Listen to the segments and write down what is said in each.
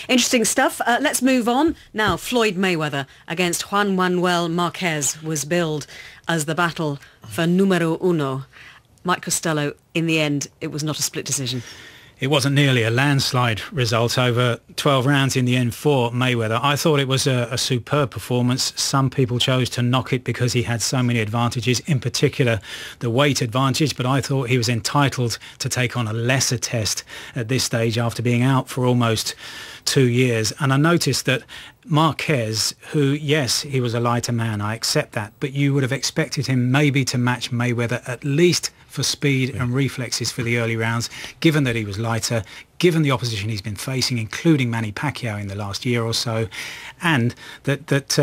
Interesting stuff. Let's move on. Now, Floyd Mayweather against Juan Manuel Marquez was billed as the battle for numero uno. Mike Costello, in the end, it was not a split decision. It wasn't nearly a landslide result over 12 rounds in the end for Mayweather. I thought it was a superb performance. Some people chose to knock it because he had so many advantages, in particular the weight advantage, but I thought he was entitled to take on a lesser test at this stage after being out for almost 2 years. And I noticed that Marquez, who, yes, he was a lighter man, I accept that, but you would have expected him maybe to match Mayweather at least for speed and reflexes for the early rounds, given that he was lighter, given the opposition he's been facing, including Manny Pacquiao in the last year or so, and that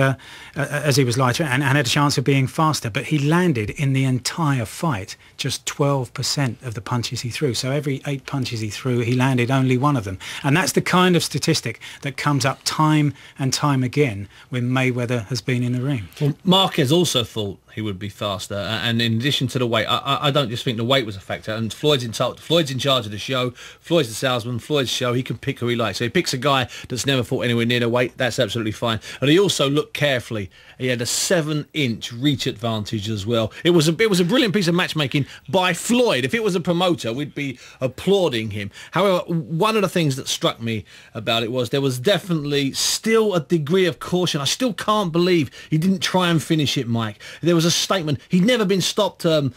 as he was lighter and had a chance of being faster. But he landed in the entire fight just 12% of the punches he threw. So every 8 punches he threw, he landed only 1 of them. And that's the kind of statistic that comes up time and time again when Mayweather has been in the ring. Well, Marquez also thought he would be faster, and in addition to the weight, I don't just think the weight was a factor. And Floyd's in charge of the show. Floyd's the salesman. Floyd's show. He can pick who he likes. So he picks a guy that's never fought anywhere near the weight. That's absolutely fine. And he also looked carefully. He had a 7-inch reach advantage as well. It was a brilliant piece of matchmaking by Floyd. If it was a promoter, we'd be applauding him. However, one of the things that struck me about it was there was definitely still a degree of caution. I still can't believe he didn't try and finish it, Mike. There was a statement. He'd never been stopped, in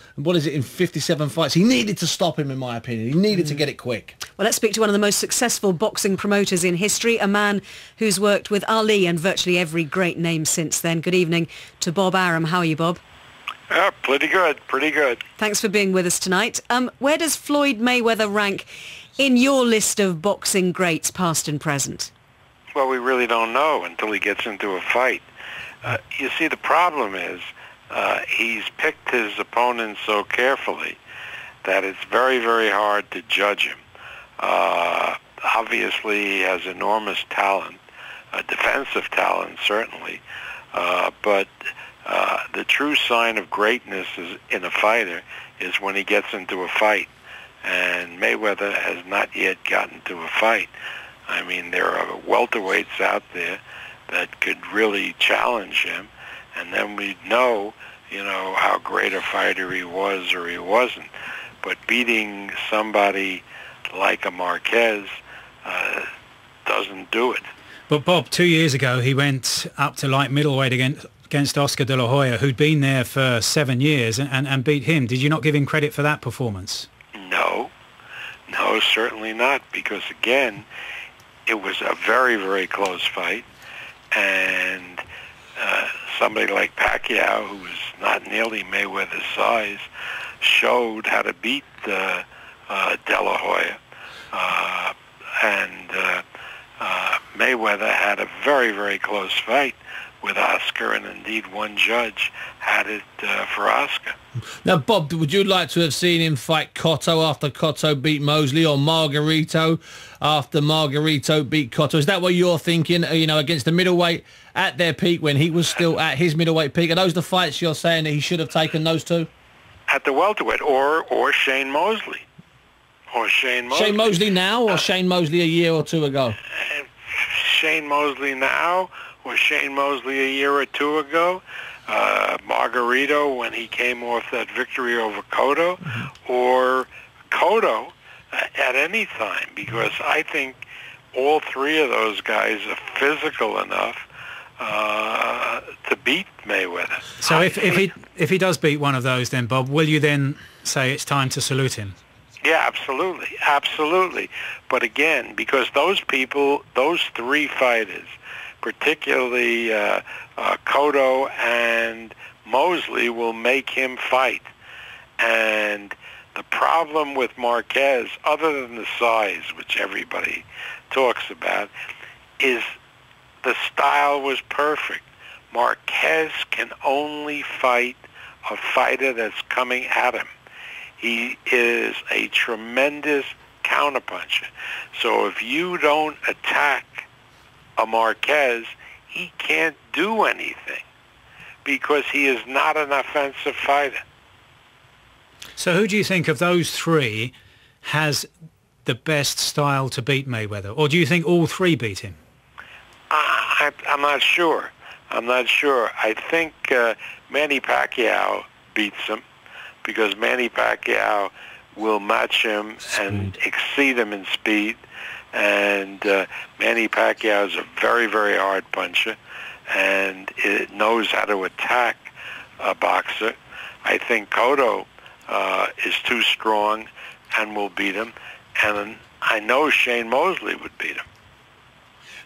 57 fights. He needed to stop him, in my opinion. He needed to get it quick. Well, let's speak to one of the most successful boxing promoters in history, a man who's worked with Ali and virtually every great name since then. Good evening to Bob Arum. How are you, Bob? Pretty good. Thanks for being with us tonight. Where does Floyd Mayweather rank in your list of boxing greats, past and present? Well, we really don't know until he gets into a fight. You see, the problem is he's picked his opponents so carefully that it's very, very hard to judge him. Obviously, he has enormous talent, defensive talent certainly, but the true sign of greatness in a fighter is when he gets into a fight, and Mayweather has not yet gotten to a fight. I mean, there are welterweights out there that could really challenge him, and then we'd know, how great a fighter he was or he wasn't. But beating somebody like a Marquez doesn't do it. But Bob, 2 years ago, he went up to light middleweight against Oscar De La Hoya, who'd been there for 7 years, and beat him. Did you not give him credit for that performance? No, certainly not, because again, it was a very, very close fight, and somebody like Pacquiao, who was not nearly Mayweather's size, showed how to beat De La Hoya, and Mayweather had a very, very close fight with Oscar, and indeed one judge had it for Oscar. Now, Bob, would you like to have seen him fight Cotto after Cotto beat Mosley, or Margarito after Margarito beat Cotto? Is that what you're thinking, against the middleweight at their peak when he was still at his middleweight peak? Are those the fights you're saying that he should have taken, those two? At the welterweight, or Shane Mosley. Shane Mosley now, or Shane Mosley a year or two ago? Shane Mosley now, or Shane Mosley a year or two ago. Margarito when he came off that victory over Cotto, or Cotto at any time, because I think all three of those guys are physical enough to beat Mayweather. So if he does beat one of those, then Bob, will you then say it's time to salute him? Yeah, absolutely. But again, because those three fighters, particularly Cotto and Mosley, will make him fight. And the problem with Marquez, other than the size, which everybody talks about, is the style was perfect. Marquez can only fight a fighter that's coming at him. He is a tremendous counterpuncher. So if you don't attack a Marquez, he can't do anything because he is not an offensive fighter. So who do you think of those three has the best style to beat Mayweather? Or do you think all three beat him? I'm not sure. I think Manny Pacquiao beats him because Manny Pacquiao will match him and exceed him in speed. And Manny Pacquiao is a very, very hard puncher, and it knows how to attack a boxer. I think Cotto is too strong and will beat him, and I know Shane Mosley would beat him.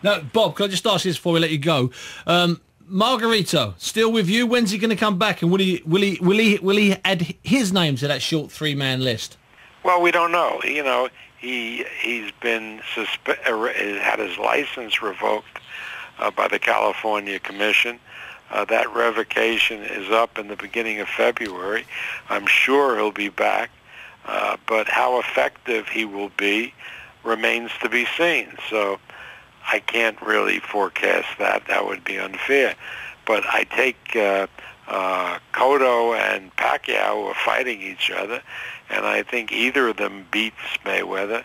Now, Bob, can I just ask you this before we let you go? Margarito, still with you? When's he going to come back, and will he add his name to that short three-man list? Well, we don't know. You know, he's been had his license revoked by the California Commission. That revocation is up in the beginning of February. I'm sure he'll be back, but how effective he will be remains to be seen. So I can't really forecast that. That would be unfair. But I take Cotto and Pacquiao are fighting each other, and I think either of them beats Mayweather.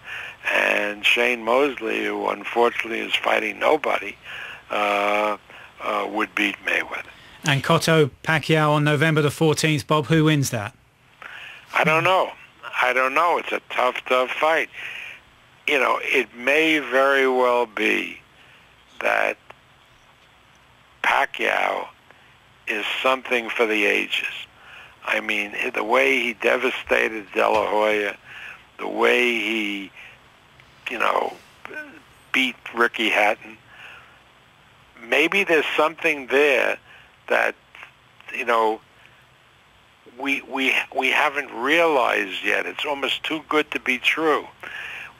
And Shane Mosley, who unfortunately is fighting nobody, would beat Mayweather. And Cotto Pacquiao on November the 14th, Bob, who wins that? I don't know. It's a tough fight. You know, it may very well be that Pacquiao is something for the ages. I mean, the way he devastated De La Hoya, the way he, beat Ricky Hatton, maybe there's something there that, we haven't realized yet. It's almost too good to be true.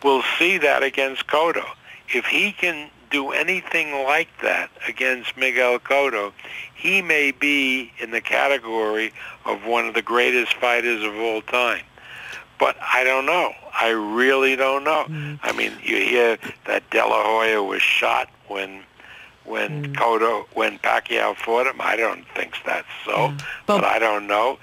We'll see that against Cotto. If he can do anything like that against Miguel Cotto, he may be in the category of one of the greatest fighters of all time. But I don't know. I really don't know. I mean, you hear that De La Hoya was shot when Pacquiao fought him. I don't think that's so, but I don't know.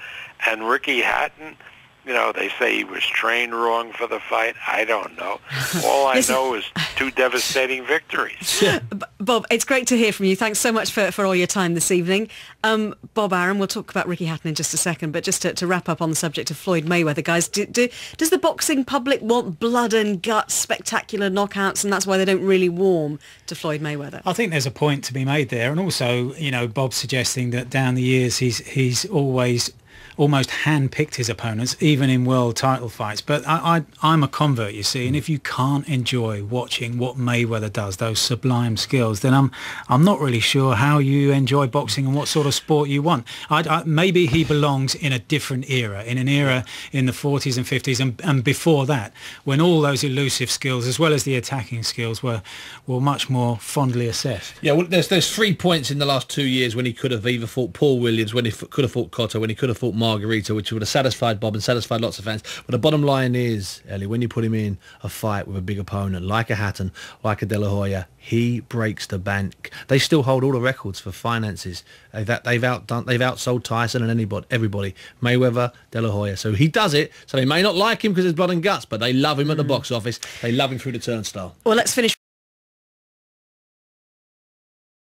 And Ricky Hatton, they say he was trained wrong for the fight. I don't know. All I know is two devastating victories. Bob, it's great to hear from you. Thanks so much for all your time this evening. Bob Arum, we'll talk about Ricky Hatton in just a second, but just to wrap up on the subject of Floyd Mayweather, guys, does the boxing public want blood and guts, spectacular knockouts, and that's why they don't really warm to Floyd Mayweather? I think there's a point to be made there, and also, Bob's suggesting that down the years he's always almost hand-picked his opponents, even in world title fights. But I'm a convert, you see, and if you can't enjoy watching what Mayweather does, those sublime skills, then I'm not really sure how you enjoy boxing and what sort of sport you want. Maybe he belongs in a different era, in an era in the 40s and 50s and before that, when all those elusive skills, as well as the attacking skills, were much more fondly assessed. Yeah, well, there's 3 points in the last 2 years when he could have either fought Paul Williams, when he could have fought Cotto, when he could have fought Margarito, which would have satisfied Bob and satisfied lots of fans. But the bottom line is, Ellie, when you put him in a fight with a big opponent like a Hatton, like a De La Hoya, he breaks the bank. They still hold all the records for finances. They've outsold Tyson and everybody. Mayweather, De La Hoya. So he does it. So they may not like him because there's blood and guts, but they love him at the box office. They love him through the turnstile. Well, let's finish